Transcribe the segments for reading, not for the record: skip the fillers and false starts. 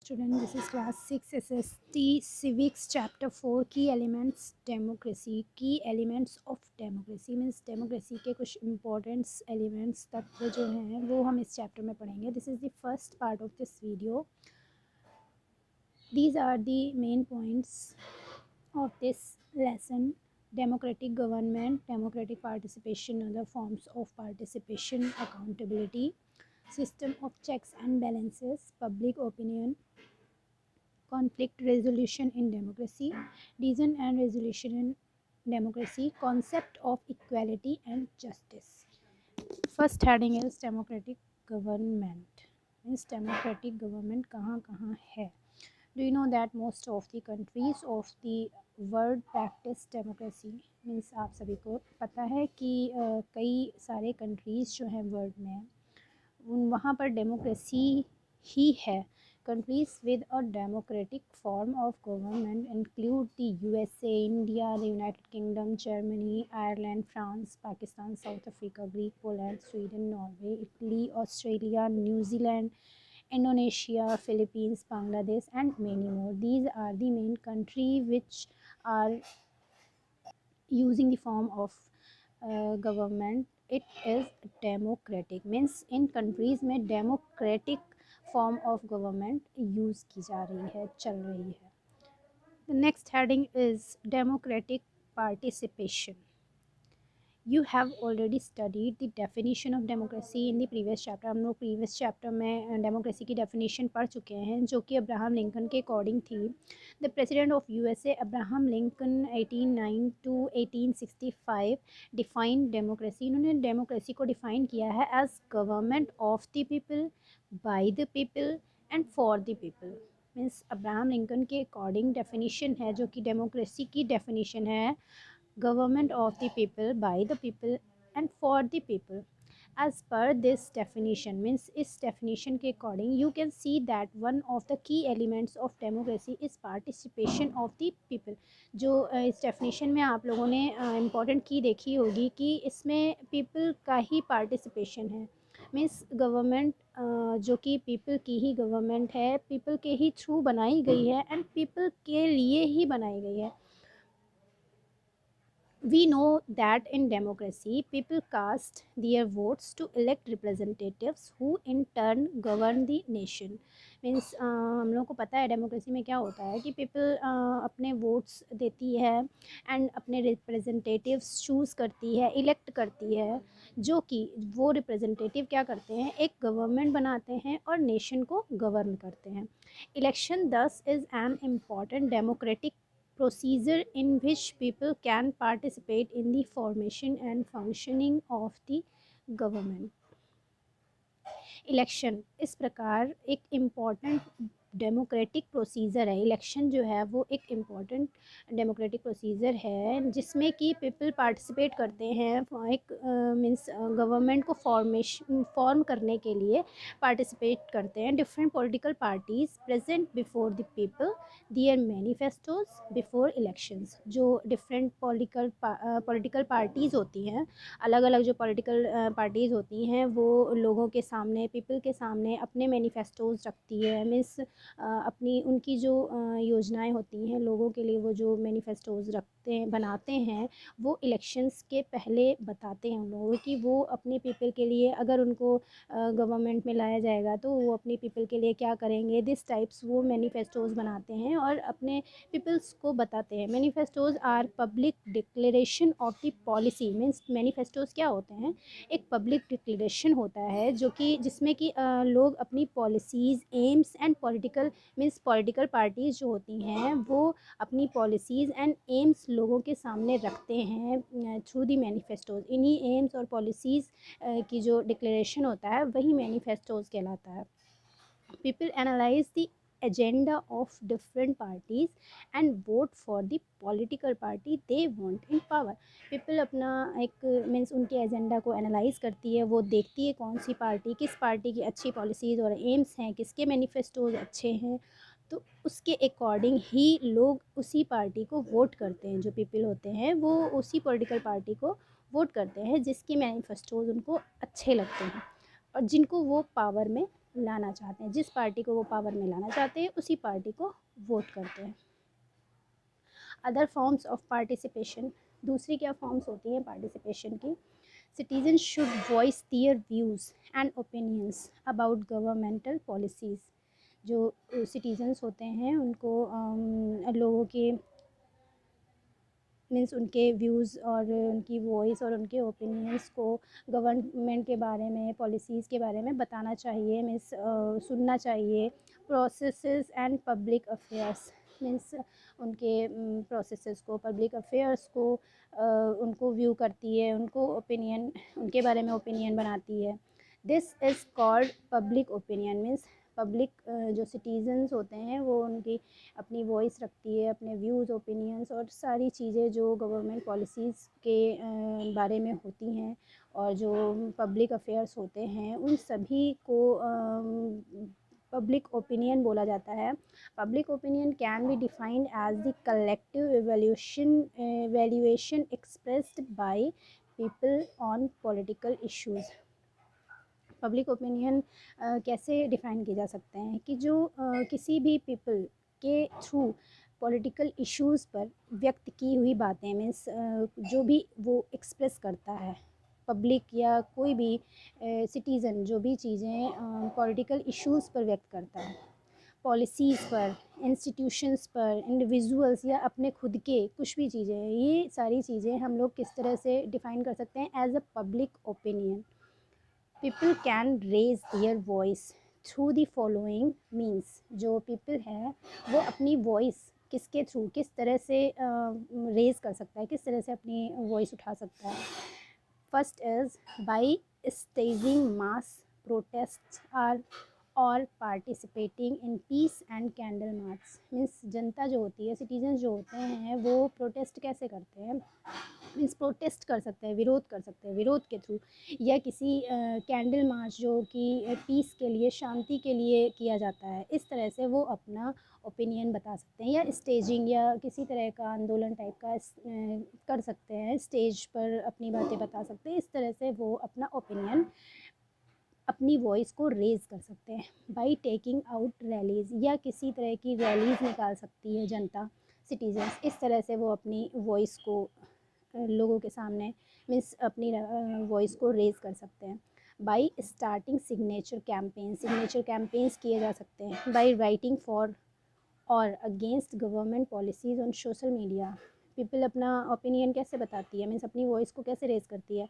Student, this is class 6 SST Civics chapter 4 key elements democracy. Key elements of democracy means democracy के कुछ important elements तत्व जो हैं वो हम इस chapter में पढ़ेंगे. This is the first part of this video. These are the main points of this lesson. Democratic government, democratic participation, other forms of participation, accountability, system of checks and balances, public opinion, conflict resolution in democracy, reason and resolution in democracy, concept of equality and justice. First heading is democratic government. Means democratic government कहाँ कहाँ है. Do you know that most of the countries of the world practice democracy? Means आप सभी को पता है कि कई सारे countries जो हैं world में वहाँ पर डेमोक्रेसी ही है. Countries with a democratic form of government include the USA, India, the United Kingdom, Germany, Ireland, France, Pakistan, South Africa, Greek, Poland, Sweden, Norway, Italy, Australia, New Zealand, Indonesia, Philippines, Bangladesh, and many more. These are the main countries which are using the form of government. It is democratic. Means in countries में democratic form of government use की जा रही है, चल रही है. The next heading is democratic participation. You have already studied the definition of democracy in the previous chapter. हम लोग previous chapter में democracy की definition पढ़ चुके हैं जो कि अब्राहम लिंकन के according थी. The president of USA Abraham Lincoln 1809 to 1865 defined democracy. इन्होंने democracy को define किया है as government of the people, by the people and for the people. Means Abraham Lincoln के according definition है जो कि democracy की definition है government of the people, by the people and for the people. As per this definition, means इस definition के according you can see that one of the key elements of democracy is participation of the people. जो इस definition में आप लोगों ने important key देखी होगी कि इसमें people का ही participation है. मीन्स गवर्नमेंट जो कि पीपल की ही गवर्नमेंट है, पीपल के ही थ्रू बनाई गई है एंड पीपल के लिए ही बनाई गई है. We know that in democracy, people cast their votes to elect representatives who in turn govern the nation. Means हम लोगों को पता है डेमोक्रेसी में क्या होता है कि पीपल अपने वोट्स देती है एंड अपने रिप्रेजेंटेटिव्स चूज़ करती है, इलेक्ट करती है, जो कि वो रिप्रेजेंटेटिव क्या करते हैं, एक गवर्नमेंट बनाते हैं और नेशन को गवर्न करते हैं. Election thus is an important democratic procedure in which people can participate in the formation and functioning of the government. Election इस प्रकार एक इम्पॉर्टेंट डेमोक्रेटिक प्रोसीजर है. इलेक्शन जो है वो एक इम्पॉर्टेंट डेमोक्रेटिक प्रोसीजर है जिसमें कि पीपल पार्टिसिपेट करते हैं एक मीन्स गवर्नमेंट को फॉर्म करने के लिए पार्टिसिपेट करते हैं. Different political parties present before the people their manifestos before elections. जो डिफरेंट पॉलिटिकल पार्टीज़ होती हैं, अलग अलग जो पॉलिटिकल पार्टीज़ होती हैं वो लोगों के सामने, पीपल के सामने अपने मैनिफेस्टोज रखती है. मीन्स अपनी उनकी जो योजनाएं होती हैं लोगों के लिए, वो जो मैनिफेस्टोज रखते हैं, बनाते हैं, वो इलेक्शंस के पहले बताते हैं उन लोगों की वो अपने पीपल के लिए, अगर उनको गवर्नमेंट में लाया जाएगा तो वो अपने पीपल के लिए क्या करेंगे, दिस टाइप्स वो मैनिफेस्टोज बनाते हैं और अपने पीपल्स को बताते हैं. Manifestos are public declaration of the policy. Means manifestos क्या होते हैं, एक पब्लिक डिक्लेरेशन होता है जो कि जिसमें कि लोग अपनी policies, AIIMS and political parties जो होती हैं वो अपनी पॉलिसीज़ एंड एम्स लोगों के सामने रखते हैं थ्रू दी मैनिफेस्टोज. इन्हीं एम्स और पॉलिसीज़ की जो डिक्लेरेशन होता है वही मैनिफेस्टोज कहलाता है. People analyse the agenda of different parties and vote for the political party they want in power. people अपना एक मीन्स उनके एजेंडा को एनालाइज करती है, वो देखती है कौन सी पार्टी, किस पार्टी की अच्छी पॉलिसीज़ और एम्स हैं, किसके मैनिफेस्टोज अच्छे हैं, तो उसके अकॉर्डिंग ही लोग उसी पार्टी को वोट करते हैं. जो पीपल होते हैं वो उसी पॉलिटिकल पार्टी को वोट करते हैं जिसके मैनिफेस्टोज उनको अच्छे लगते हैं और जिनको वो पावर में लाना चाहते हैं, जिस पार्टी को वो पावर में लाना चाहते हैं उसी पार्टी को वोट करते हैं। अदर फॉर्म्स ऑफ पार्टिसिपेशन, दूसरी क्या फॉर्म्स होती हैं पार्टिसिपेशन की? Citizen should voice their views and opinions about governmental policies. जो सिटीजन्स होते हैं उनको लोगों के मीन्स उनके व्यूज़ और उनकी वॉइस और उनके ओपिनियंस को गवर्नमेंट के बारे में, पॉलिसीज़ के बारे में बताना चाहिए, मीन्स सुनना चाहिए। Processes and public affairs, means उनके प्रोसेसेस को, पब्लिक अफेयर्स को उनको व्यू करती है, उनको ओपिनियन, उनके बारे में ओपिनियन बनाती है। This is called public opinion, means public जो सिटीजन्स होते हैं वो उनकी अपनी वॉइस रखती है, अपने व्यूज़, ओपिनियंस और सारी चीज़ें जो गवर्नमेंट पॉलिसीज़ के बारे में होती हैं और जो पब्लिक अफेयर्स होते हैं उन सभी को पब्लिक ओपिनियन बोला जाता है। Public opinion can be defined as the collective valuation expressed by people on political issues. Public opinion कैसे डिफ़ाइन किए जा सकते हैं कि जो किसी भी पीपल के थ्रू पॉलिटिकल इश्यूज़ पर व्यक्त की हुई बातें, मीन्स जो भी वो एक्सप्रेस करता है, पब्लिक या कोई भी सिटीज़न जो भी चीज़ें पॉलिटिकल इश्यूज़ पर व्यक्त करता है, पॉलिसीज़ पर, इंस्टीट्यूशंस पर, इंडिविजुअल्स या अपने खुद के कुछ भी चीज़ें, ये सारी चीज़ें हम लोग किस तरह से डिफ़ाइन कर सकते हैं as a public opinion. People can raise their voice through the following means. जो पीपल है वो अपनी वॉइस किसके थ्रू, किस तरह से रेज कर सकता है, किस तरह से अपनी वॉइस उठा सकता है। First is by staging mass protest or और participating in peace and candle march. Means जनता जो होती है, सिटीजन जो होते हैं वो प्रोटेस्ट कैसे करते हैं, मीन्स प्रोटेस्ट कर सकते हैं, विरोध कर सकते हैं, विरोध के थ्रू, या किसी कैंडल मार्च जो कि पीस के लिए, शांति के लिए किया जाता है, इस तरह से वो अपना ओपिनियन बता सकते हैं। या स्टेजिंग या किसी तरह का आंदोलन टाइप का कर सकते हैं, स्टेज पर अपनी बातें बता सकते हैं, इस तरह से वो अपना ओपिनियन, अपनी वॉइस को रेज़ कर सकते हैं। बाई टेकिंग आउट रैलीज़, या किसी तरह की रैलीज़ निकाल सकती है जनता, सिटीजन्स, इस तरह से वो अपनी वॉइस को लोगों के सामने, मीन्स अपनी वॉइस को रेज़ कर सकते हैं। By starting signature campaign, signature campaigns किए जा सकते हैं। बाई राइटिंग फॉर और against government policies on social media, people अपना ओपिनियन कैसे बताती है, मीन्स अपनी वॉइस को कैसे रेज़ करती है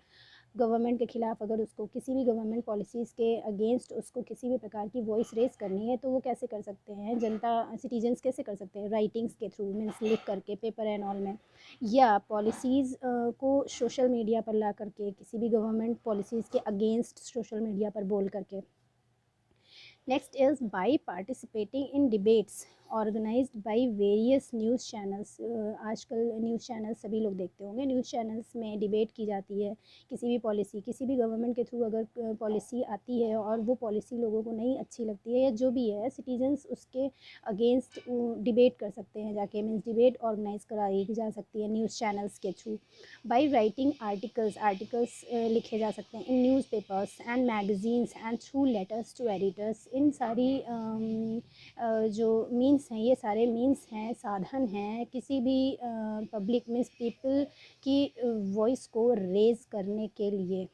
गवर्नमेंट के ख़िलाफ़। अगर उसको किसी भी गवर्नमेंट पॉलिसीज़ के अगेंस्ट उसको किसी भी प्रकार की वॉइस रेज़ करनी है तो वो कैसे कर सकते हैं, जनता, सिटीजन्स कैसे कर सकते हैं, राइटिंग्स के थ्रू, मीन्स लिख करके पेपर एंड ऑल में, या पॉलिसीज़ को सोशल मीडिया पर ला करके, किसी भी गवर्नमेंट पॉलिसीज़ के अगेंस्ट सोशल मीडिया पर बोल करके। Next is by participating in debates organized by various news channels. आजकल न्यूज़ चैनल्स सभी लोग देखते होंगे, न्यूज़ चैनल्स में डिबेट की जाती है किसी भी पॉलिसी, किसी भी गवर्नमेंट के थ्रू अगर पॉलिसी आती है और वो पॉलिसी लोगों को नहीं अच्छी लगती है या जो भी है, सिटीजन्स उसके अगेंस्ट डिबेट कर सकते हैं जाके, मीन्स डिबेट ऑर्गेनाइज कराई जा सकती है न्यूज़ चैनल्स के थ्रू। बाई राइटिंग आर्टिकल्स लिखे जा सकते हैं in newspapers and magazines and through letters to editors. इन सारी जो मीन्स हैं, ये सारे मीन्स हैं, साधन हैं किसी भी पब्लिक, मीन्स पीपल की वॉइस को रेज़ करने के लिए।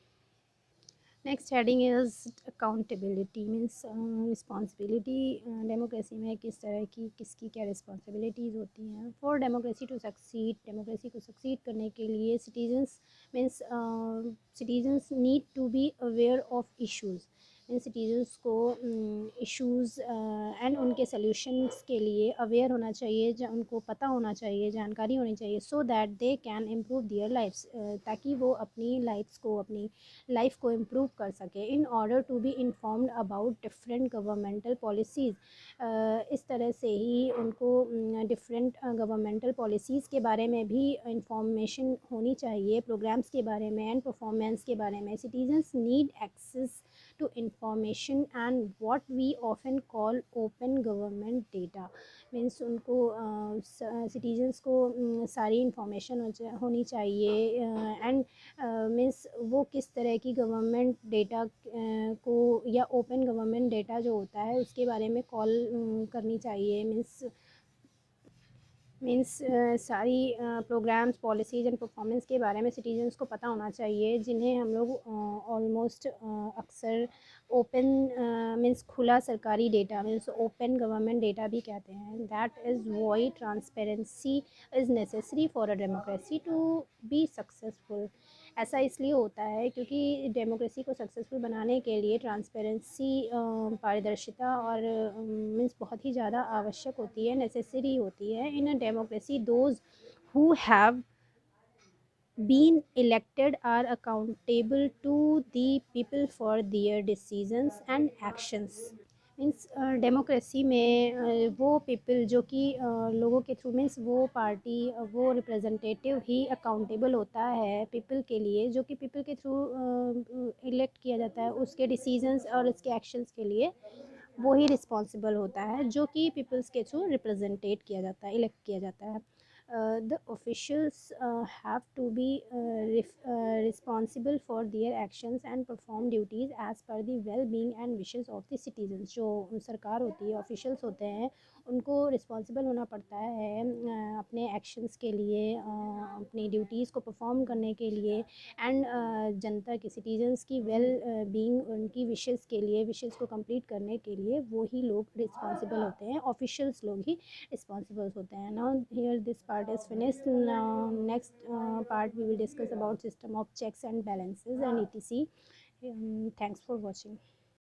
Next heading is accountability, means responsibility. Democracy में किस तरह की, किसकी क्या रिस्पॉन्सिबिलिटीज़ होती हैं। For democracy to succeed, democracy को सक्सीड करने के लिए citizens, means citizens need to be aware of issues, इन सिटीजन्स को इश्यूज़ एंड उनके सल्यूशंस के लिए अवेयर होना चाहिए, उनको पता होना चाहिए, जानकारी होनी चाहिए, so that they can improve their lifes, ताकि वो अपनी लाइफ्स को, अपनी लाइफ को इम्प्रूव कर सके। In order to be informed about different governmental policies, इस तरह से ही उनको डिफरेंट गवर्नमेंटल पॉलिसीज़ के बारे में भी इंफॉर्मेशन होनी चाहिए, प्रोग्राम्स के बारे में एंड परफॉर्मेंस के बारे में। Citizens need access to information and what we often call open government data means उनको सिटीजन्स को सारी इंफॉर्मेशन होनी चाहिए एंड मीन्स वो किस तरह की गवर्नमेंट डेटा को या ओपन गवर्नमेंट डेटा जो होता है उसके बारे में कॉल करनी चाहिए मीन्स सारी प्रोग्राम्स पॉलिसीज़ एंड परफॉर्मेंस के बारे में सिटीजन्स को पता होना चाहिए जिन्हें हम लोग ऑलमोस्ट अक्सर ओपन मीन्स खुला सरकारी data means open government data भी कहते हैं that is why transparency is necessary for a democracy to be successful. ऐसा इसलिए होता है क्योंकि डेमोक्रेसी को सक्सेसफुल बनाने के लिए ट्रांसपेरेंसी पारदर्शिता और मीन्स बहुत ही ज़्यादा आवश्यक होती है नेसेसरी होती है in a democracy those who have been elected are accountable to the people for their decisions and actions means democracy में वो पीपल जो कि लोगों के थ्रू मीन्स वो पार्टी वो रिप्रेजेंटेटिव ही अकाउंटेबल होता है पीपल के लिए जो कि पीपल के थ्रू इलेक्ट किया जाता है उसके डिसीजंस और उसके एक्शंस के लिए वो ही रिस्पॉन्सिबल होता है जो कि पीपल्स के थ्रू रिप्रेजेंटेट किया जाता है इलेक्ट किया जाता है the officials have to be responsible for their actions and perform duties as per the well-being and wishes of the citizens जो सरकार होती है ऑफिशियल्स होते हैं उनको रिस्पॉन्सिबल होना पड़ता है अपने एक्शंस के लिए अपनी ड्यूटीज़ को परफॉर्म करने के लिए एंड जनता के सिटीजन्स की वेल बीइंग उनकी विशेज़ के लिए विशेज़ को कंप्लीट करने के लिए वो ही लोग रिस्पॉन्सिबल होते हैं ऑफिशियल्स लोग ही रिस्पॉन्सिबल होते हैं now here this part is finished. Now next part we will discuss about system of checks and balances and etc. Thanks for watching.